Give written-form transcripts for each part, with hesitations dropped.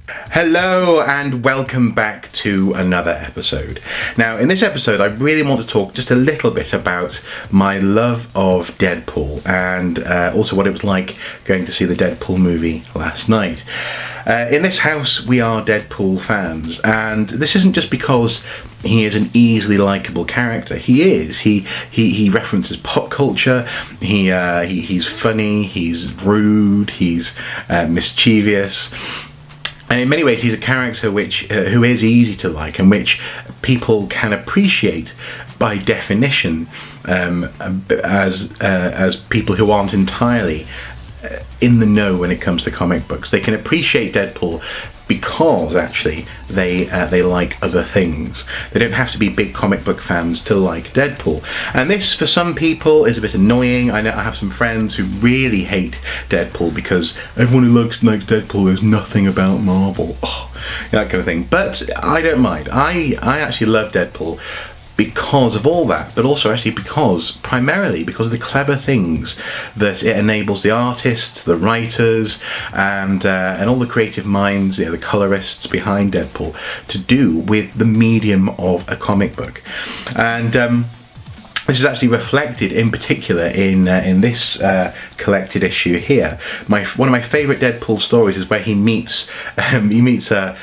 Hello and welcome back to another episode. Now, in this episode, I really want to talk just a little bit about my love of Deadpool and also what it was like going to see the Deadpool movie last night. In this house, we are Deadpool fans, and this isn't just because he is an easily likable character. He is. He references pop culture. He's funny. He's rude. He's mischievous. And in many ways, he's a character who is easy to like and which people can appreciate by definition as people who aren't entirely in the know when it comes to comic books. They can appreciate Deadpool because actually they like other things. They don't have to be big comic book fans to like Deadpool. And this, for some people, is a bit annoying. I know I have some friends who really hate Deadpool because everyone who likes Deadpool knows nothing about Marvel. That kind of thing. But I don't mind. I actually love Deadpool because of all that, but also actually primarily because of the clever things that it enables the artists, the writers, and all the creative minds, the colorists behind Deadpool to do with the medium of a comic book. And this is actually reflected in particular in this collected issue here. One of my favourite Deadpool stories is where he meets a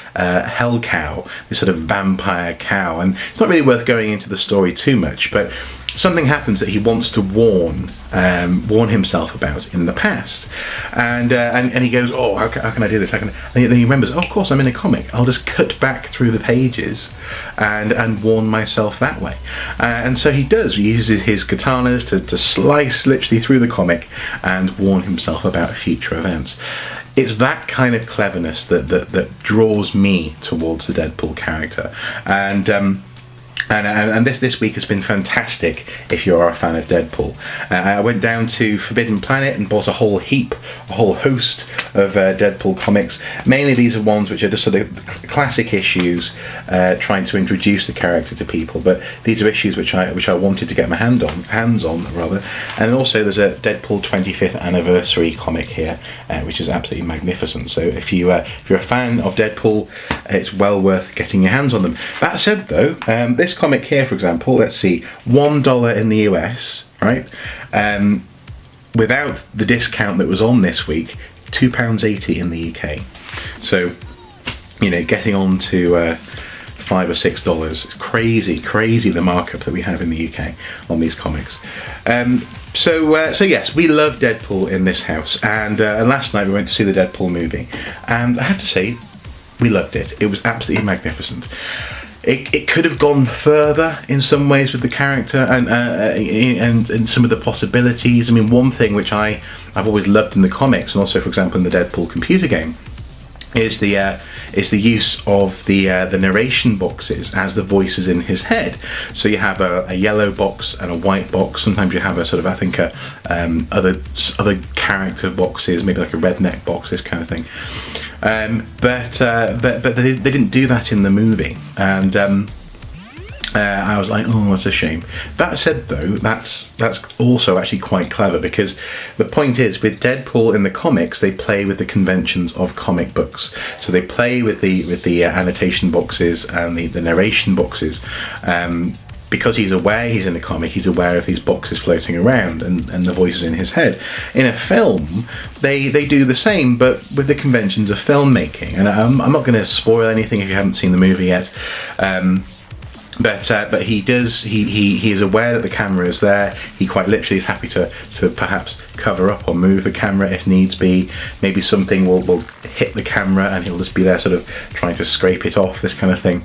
hell cow, this sort of vampire cow, and it's not really worth going into the story too much, but something happens that he wants to warn himself about in the past, and he goes, oh, how can I do this? And then he remembers, oh, of course, I'm in a comic. I'll just cut back through the pages and warn myself that way. And so he does. He uses his katanas to slice literally through the comic and warn himself about future events. It's that kind of cleverness that draws me towards the Deadpool character. And this week has been fantastic if you're a fan of Deadpool. I went down to Forbidden Planet and bought a whole host of Deadpool comics. Mainly these are ones which are just sort of classic issues trying to introduce the character to people, but these are issues which I wanted to get my hands on. And also there's a Deadpool 25th anniversary comic here, which is absolutely magnificent. So if you're a fan of Deadpool, it's well worth getting your hands on them. That said though, this comic here, for example, let's see, $1 in the US, right? Without the discount that was on this week, £2.80 in the UK. So, getting on to $5 or $6. It's crazy the markup that we have in the UK on these comics. So yes, we love Deadpool in this house, and last night we went to see the Deadpool movie, and I have to say, we loved it. It was absolutely magnificent. It could have gone further in some ways with the character and some of the possibilities. I mean, one thing which I've always loved in the comics, and also, for example, in the Deadpool computer game, is the use of the narration boxes as the voices in his head. So you have a yellow box and a white box. Sometimes you have a sort of, I think, other character boxes, maybe like a redneck box, this kind of thing. But they didn't do that in the movie, and I was like, oh, that's a shame. That said, though, that's also actually quite clever, because the point is, with Deadpool in the comics, they play with the conventions of comic books. So they play with the annotation boxes and the narration boxes. Because he's in a comic, he's aware of these boxes floating around and the voices in his head. In a film, they do the same, but with the conventions of filmmaking. And I'm not going to spoil anything if you haven't seen the movie yet. But he does. He is aware that the camera is there. He quite literally is happy to perhaps cover up or move the camera if needs be. Maybe something will hit the camera and he'll just be there, sort of trying to scrape it off. This kind of thing.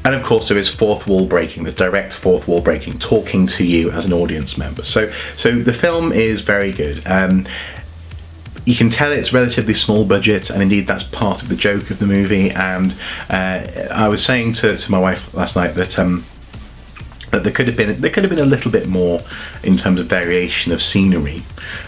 And of course there is fourth wall breaking, the direct fourth wall breaking, talking to you as an audience member. So the film is very good. You can tell it's relatively small budget, and indeed that's part of the joke of the movie. And I was saying to my wife last night that there could have been a little bit more in terms of variation of scenery.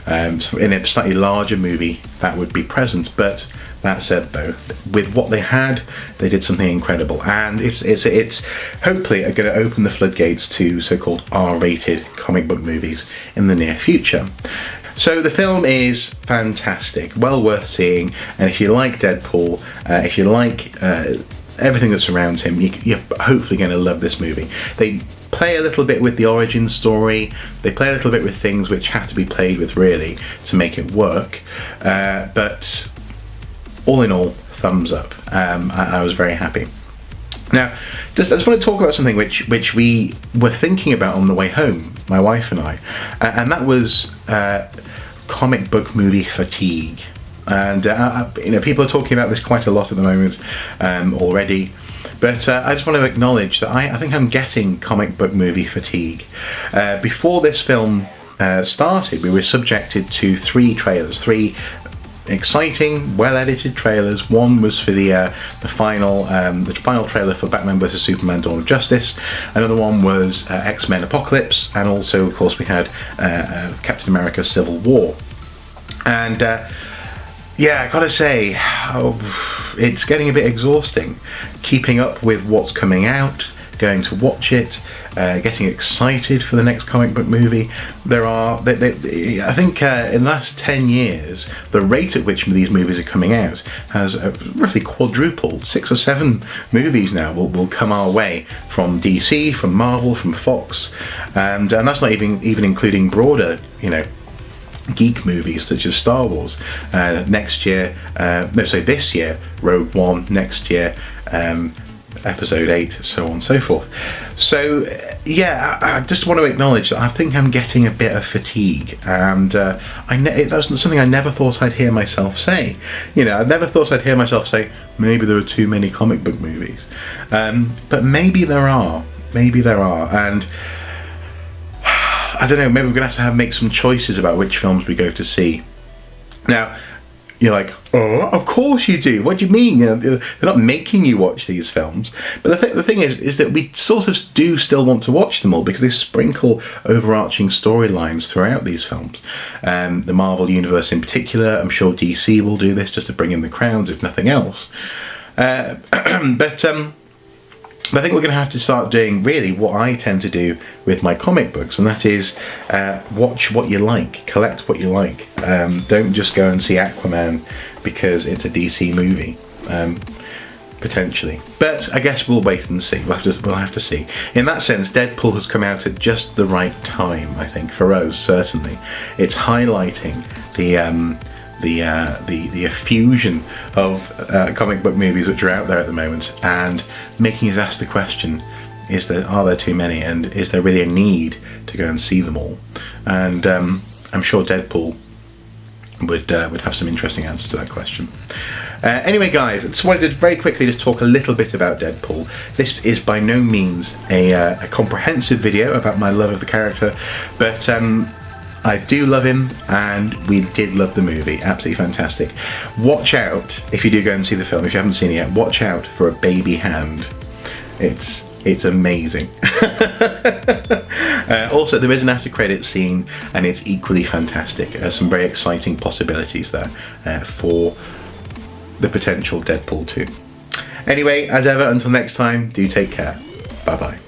So in a slightly larger movie that would be present, but that said, though, with what they had, they did something incredible, and it's hopefully going to open the floodgates to so-called R-rated comic book movies in the near future. So the film is fantastic, well worth seeing, and if you like Deadpool, if you like everything that surrounds him, you're hopefully going to love this movie. They play a little bit with the origin story, they play a little bit with things which have to be played with really to make it work, but all in all, thumbs up. I was very happy. Now, I just want to talk about something which we were thinking about on the way home, my wife and I, and that was comic book movie fatigue. And people are talking about this quite a lot at the moment already. But I just want to acknowledge that I think I'm getting comic book movie fatigue. Before this film started, we were subjected to three exciting, well-edited trailers. One was for the final trailer for Batman vs Superman: Dawn of Justice. Another one was X-Men: Apocalypse, and also, of course, we had Captain America: Civil War. And yeah, I gotta say, it's getting a bit exhausting keeping up with what's coming out, going to watch it, getting excited for the next comic book movie. I think in the last 10 years, the rate at which these movies are coming out has roughly quadrupled. 6 or 7 movies now will come our way from DC, from Marvel, from Fox, and that's not even including broader, geek movies such as Star Wars. This year, Rogue One. Next year, Episode 8, so on and so forth. So yeah, I just want to acknowledge that I think I'm getting a bit of fatigue, and that's something I never thought I'd hear myself say. I never thought I'd hear myself say, maybe there are too many comic book movies, but maybe there are, and I don't know, maybe we're going to have to make some choices about which films we go to see. Now, you're like, oh, of course you do. What do you mean? They're not making you watch these films. But the thing is that we sort of do still want to watch them all because they sprinkle overarching storylines throughout these films. The Marvel Universe in particular, I'm sure DC will do this just to bring in the crowds, if nothing else. But I think we're going to have to start doing really what I tend to do with my comic books, and that is watch what you like, collect what you like. Don't just go and see Aquaman because it's a DC movie, potentially. But I guess we'll wait and see. We'll have to see. In that sense, Deadpool has come out at just the right time, I think, for us, certainly. It's highlighting the effusion of comic book movies which are out there at the moment, and making us ask the question, are there too many, and is there really a need to go and see them all? And I'm sure Deadpool would have some interesting answers to that question. Anyway, guys, I just wanted to very quickly just talk a little bit about Deadpool. This is by no means a comprehensive video about my love of the character, but I do love him, and we did love the movie. Absolutely fantastic. Watch out, if you do go and see the film, if you haven't seen it yet, watch out for a baby hand. It's amazing. Also, there is an after credits scene, and it's equally fantastic. Some very exciting possibilities there for the potential Deadpool 2. Anyway, as ever, until next time, do take care. Bye bye.